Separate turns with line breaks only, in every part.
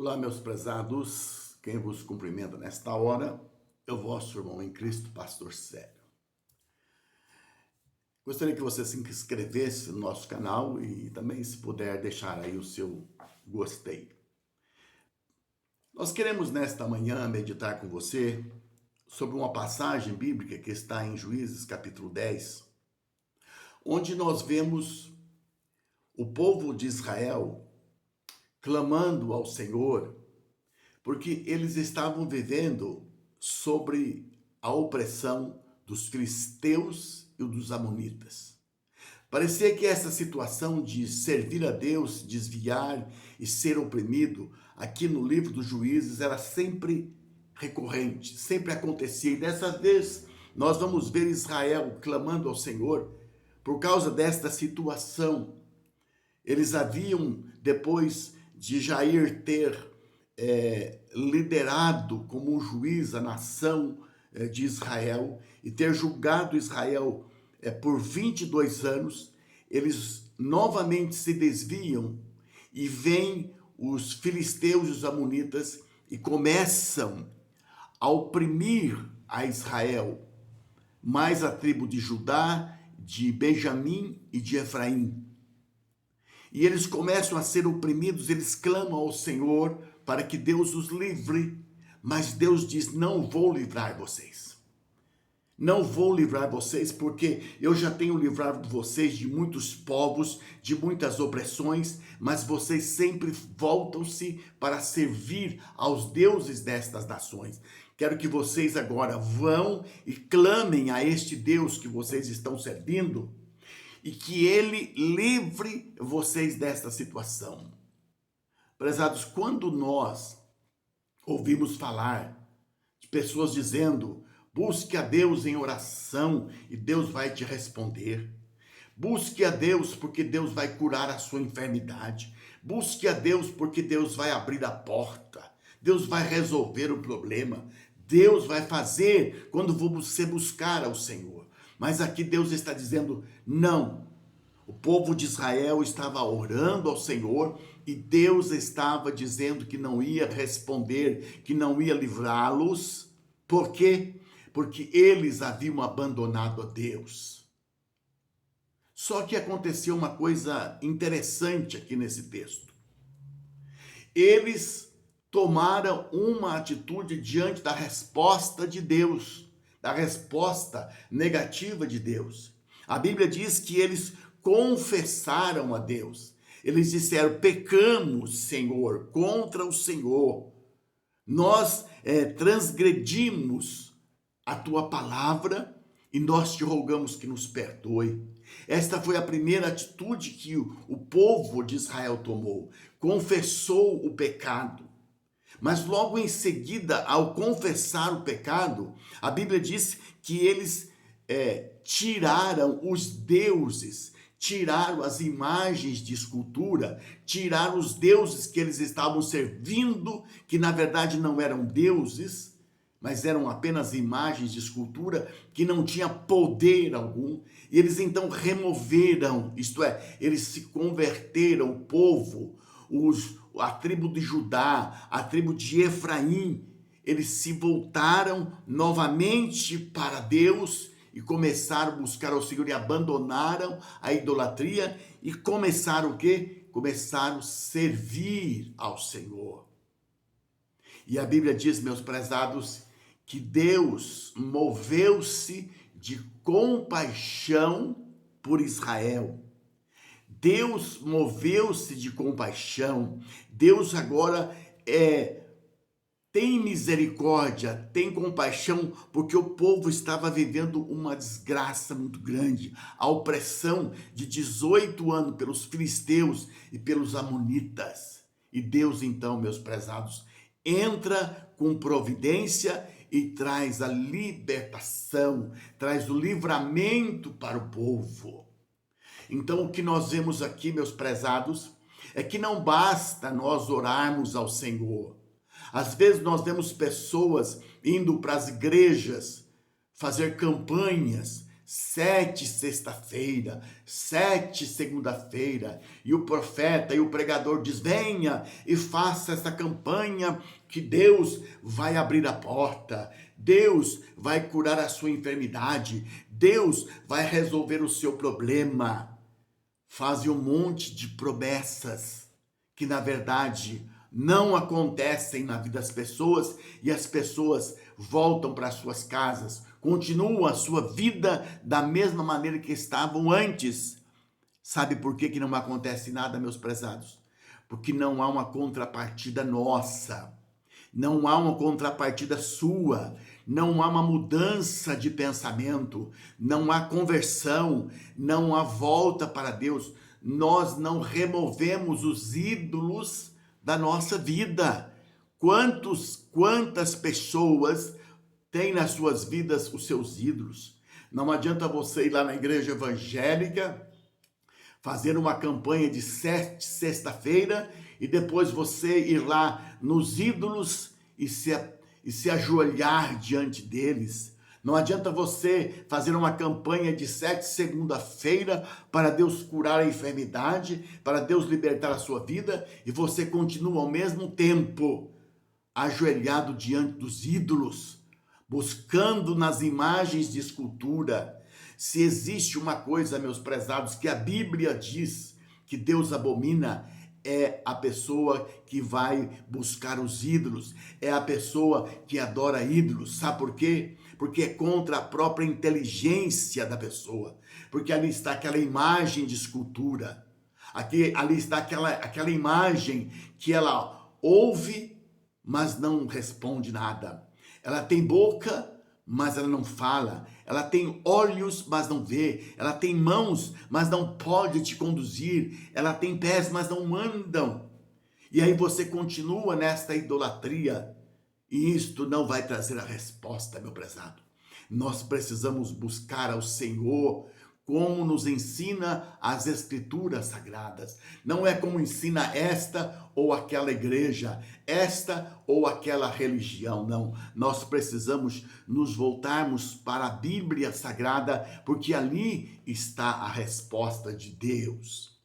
Olá, meus prezados, quem vos cumprimenta nesta hora é o vosso irmão em Cristo, Pastor Célio. Gostaria que você se inscrevesse no nosso canal e também, se puder, deixar aí o seu gostei. Nós queremos nesta manhã meditar com você sobre uma passagem bíblica que está em Juízes capítulo 10, onde nós vemos o povo de Israel clamando ao Senhor, porque eles estavam vivendo sobre a opressão dos filisteus e dos amonitas. Parecia que essa situação de servir a Deus, desviar e ser oprimido, aqui no livro dos Juízes, era sempre recorrente, sempre acontecia. E dessa vez, nós vamos ver Israel clamando ao Senhor por causa desta situação. Eles haviam, depois de Jair ter liderado como juiz a nação de Israel e ter julgado Israel por 22 anos, eles novamente se desviam e vêm os filisteus e os amonitas e começam a oprimir a Israel, mais a tribo de Judá, de Benjamim e de Efraim. E eles começam a ser oprimidos, eles clamam ao Senhor para que Deus os livre, mas Deus diz: não vou livrar vocês. Não vou livrar vocês, porque eu já tenho livrado vocês de muitos povos, de muitas opressões, mas vocês sempre voltam-se para servir aos deuses destas nações. Quero que vocês agora vão e clamem a este Deus que vocês estão servindo, e que ele livre vocês desta situação. Prezados, quando nós ouvimos falar de pessoas dizendo: busque a Deus em oração e Deus vai te responder. Busque a Deus porque Deus vai curar a sua enfermidade. Busque a Deus porque Deus vai abrir a porta. Deus vai resolver o problema. Deus vai fazer quando você buscar ao Senhor. Mas aqui Deus está dizendo: não. O povo de Israel estava orando ao Senhor e Deus estava dizendo que não ia responder, que não ia livrá-los. Por quê? Porque eles haviam abandonado a Deus. Só que aconteceu uma coisa interessante aqui nesse texto. Eles tomaram uma atitude diante da resposta de Deus, da resposta negativa de Deus. A Bíblia diz que eles confessaram a Deus. Eles disseram: pecamos, Senhor, contra o Senhor. Nós transgredimos a tua palavra e nós te rogamos que nos perdoe. Esta foi a primeira atitude que o povo de Israel tomou. Confessou o pecado. Mas logo em seguida, ao confessar o pecado, a Bíblia diz que eles tiraram os deuses, tiraram as imagens de escultura, tiraram os deuses que eles estavam servindo, que na verdade não eram deuses, mas eram apenas imagens de escultura que não tinha poder algum. E eles então removeram, isto é, eles se converteram, o povo, a tribo de Judá, a tribo de Efraim, eles se voltaram novamente para Deus e começaram a buscar ao Senhor e abandonaram a idolatria e começaram o quê? Começaram a servir ao Senhor. E a Bíblia diz, meus prezados, que Deus moveu-se de compaixão por Israel. Deus moveu-se de compaixão. Deus agora tem misericórdia, tem compaixão, porque o povo estava vivendo uma desgraça muito grande. A opressão de 18 anos pelos filisteus e pelos amonitas. E Deus então, meus prezados, entra com providência e traz a libertação, traz o livramento para o povo. Então o que nós vemos aqui, meus prezados, é que não basta nós orarmos ao Senhor. Às vezes nós vemos pessoas indo para as igrejas fazer campanhas, 7 sexta-feira, 7 segunda-feira, e o profeta e o pregador diz: venha e faça essa campanha que Deus vai abrir a porta, Deus vai curar a sua enfermidade, Deus vai resolver o seu problema. Fazem um monte de promessas que na verdade não acontecem na vida das pessoas, e as pessoas voltam para suas casas, continuam a sua vida da mesma maneira que estavam antes. Sabe por que não acontece nada, meus prezados? Porque não há uma contrapartida nossa, não há uma contrapartida sua, não há uma mudança de pensamento, não há conversão, não há volta para Deus. Nós não removemos os ídolos da nossa vida. Quantas pessoas têm nas suas vidas os seus ídolos? Não adianta você ir lá na igreja evangélica, fazer uma campanha de 7 sexta-feira e depois você ir lá nos ídolos e se ajoelhar diante deles. Não adianta você fazer uma campanha de 7 segunda-feira para Deus curar a enfermidade, para Deus libertar a sua vida, e você continua ao mesmo tempo ajoelhado diante dos ídolos, buscando nas imagens de escultura. Se existe uma coisa, meus prezados, que a Bíblia diz que Deus abomina, é a pessoa que vai buscar os ídolos, é a pessoa que adora ídolos. Sabe por quê? Porque é contra a própria inteligência da pessoa, porque ali está aquela imagem de escultura, ali está aquela imagem que ela ouve, mas não responde nada. Ela tem boca, mas ela não fala. Ela tem olhos, mas não vê. Ela tem mãos, mas não pode te conduzir. Ela tem pés, mas não andam. E aí você continua nesta idolatria, e isto não vai trazer a resposta, meu prezado. Nós precisamos buscar ao Senhor, como nos ensina as Escrituras Sagradas. Não é como ensina esta ou aquela igreja, esta ou aquela religião, não. Nós precisamos nos voltarmos para a Bíblia Sagrada, porque ali está a resposta de Deus.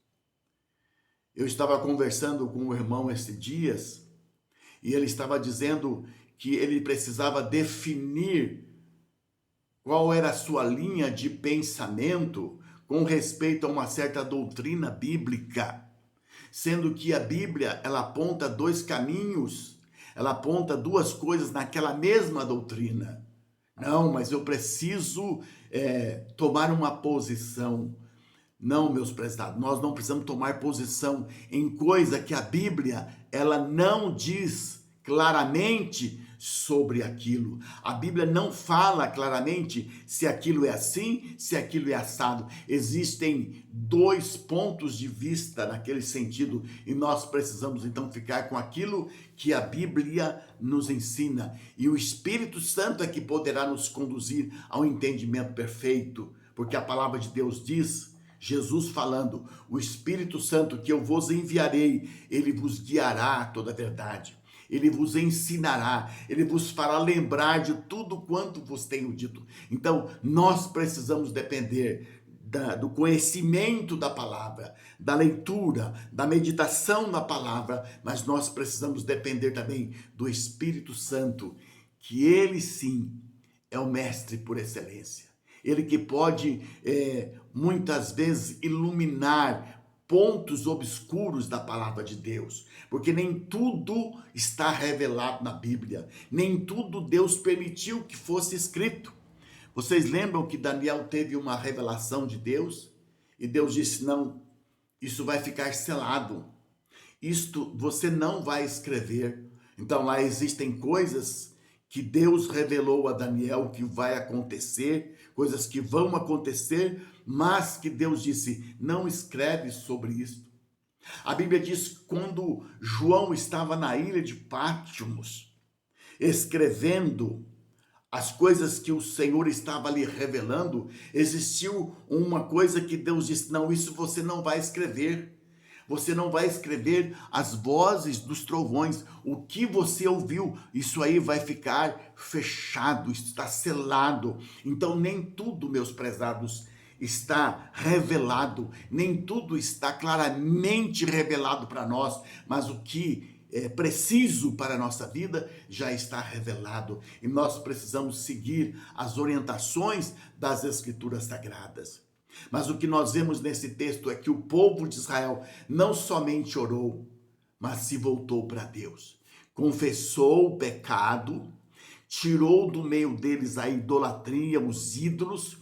Eu estava conversando com um irmão esses dias, e ele estava dizendo que ele precisava definir qual era a sua linha de pensamento com respeito a uma certa doutrina bíblica, sendo que a Bíblia, ela aponta 2 caminhos, ela aponta 2 coisas naquela mesma doutrina. Não, mas eu preciso tomar uma posição. Não, meus prezados, nós não precisamos tomar posição em coisa que a Bíblia, ela não diz claramente sobre aquilo. A Bíblia não fala claramente se aquilo é assim, se aquilo é assado. Existem 2 pontos de vista naquele sentido, e nós precisamos então ficar com aquilo que a Bíblia nos ensina, e o Espírito Santo é que poderá nos conduzir ao entendimento perfeito, porque a palavra de Deus diz, Jesus falando, o Espírito Santo que eu vos enviarei, ele vos guiará a toda a verdade. Ele vos ensinará, ele vos fará lembrar de tudo quanto vos tenho dito. Então, nós precisamos depender do conhecimento da palavra, da leitura, da meditação da palavra, mas nós precisamos depender também do Espírito Santo, que ele sim é o mestre por excelência. Ele que pode, muitas vezes, iluminar pontos obscuros da palavra de Deus, porque nem tudo está revelado na Bíblia, nem tudo Deus permitiu que fosse escrito. Vocês lembram que Daniel teve uma revelação de Deus? E Deus disse, não, isso vai ficar selado, isto você não vai escrever. Então lá existem coisas que Deus revelou a Daniel que vai acontecer, coisas que vão acontecer, mas que Deus disse, não escreve sobre isso. A Bíblia diz que quando João estava na ilha de Patmos, escrevendo as coisas que o Senhor estava lhe revelando, existiu uma coisa que Deus disse, não, isso você não vai escrever. Você não vai escrever as vozes dos trovões. O que você ouviu, isso aí vai ficar fechado, está selado. Então, nem tudo, meus prezados, está revelado, nem tudo está claramente revelado para nós, mas o que é preciso para a nossa vida já está revelado. E nós precisamos seguir as orientações das Escrituras Sagradas. Mas o que nós vemos nesse texto é que o povo de Israel não somente orou, mas se voltou para Deus. Confessou o pecado, tirou do meio deles a idolatria, os ídolos,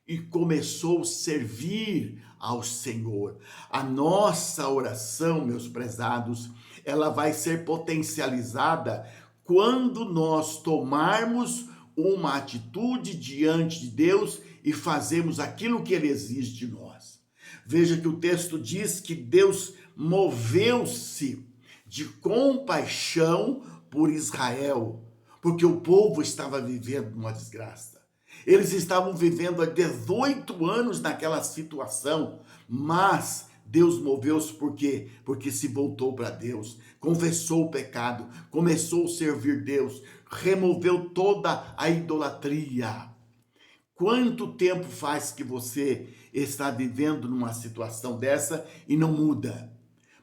e começou a servir ao Senhor. A nossa oração, meus prezados, ela vai ser potencializada quando nós tomarmos uma atitude diante de Deus e fazemos aquilo que Ele exige de nós. Veja que o texto diz que Deus moveu-se de compaixão por Israel, porque o povo estava vivendo uma desgraça. Eles estavam vivendo há 18 anos naquela situação, mas Deus moveu-se por quê? Porque se voltou para Deus, confessou o pecado, começou a servir Deus, removeu toda a idolatria. Quanto tempo faz que você está vivendo numa situação dessa e não muda?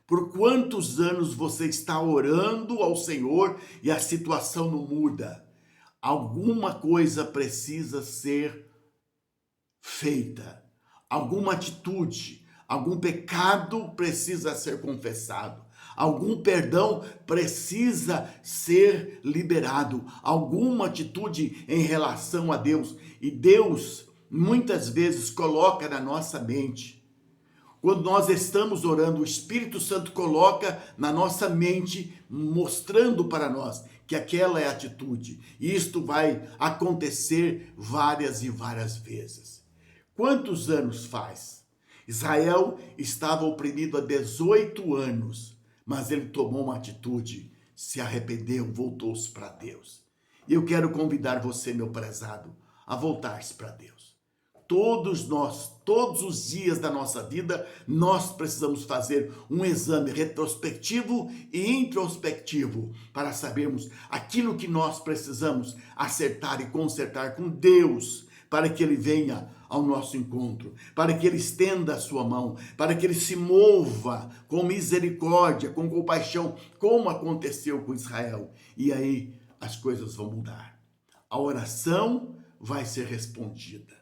Por quantos anos você está orando ao Senhor e a situação não muda? Alguma coisa precisa ser feita, alguma atitude, algum pecado precisa ser confessado, algum perdão precisa ser liberado, alguma atitude em relação a Deus. E Deus muitas vezes coloca na nossa mente. Quando nós estamos orando, o Espírito Santo coloca na nossa mente, mostrando para nós que aquela é a atitude. E isto vai acontecer várias e várias vezes. Quantos anos faz? Israel estava oprimido há 18 anos, mas ele tomou uma atitude, se arrependeu, voltou-se para Deus. E eu quero convidar você, meu prezado, a voltar-se para Deus. Todos nós, todos os dias da nossa vida, nós precisamos fazer um exame retrospectivo e introspectivo para sabermos aquilo que nós precisamos acertar e consertar com Deus, para que Ele venha ao nosso encontro, para que Ele estenda a sua mão, para que Ele se mova com misericórdia, com compaixão, como aconteceu com Israel. E aí as coisas vão mudar. A oração vai ser respondida.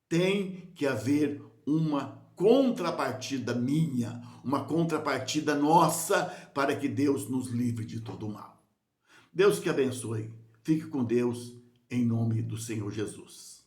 Tem que haver uma contrapartida minha, uma contrapartida nossa, para que Deus nos livre de todo o mal. Deus que abençoe. Fique com Deus, em nome do Senhor Jesus.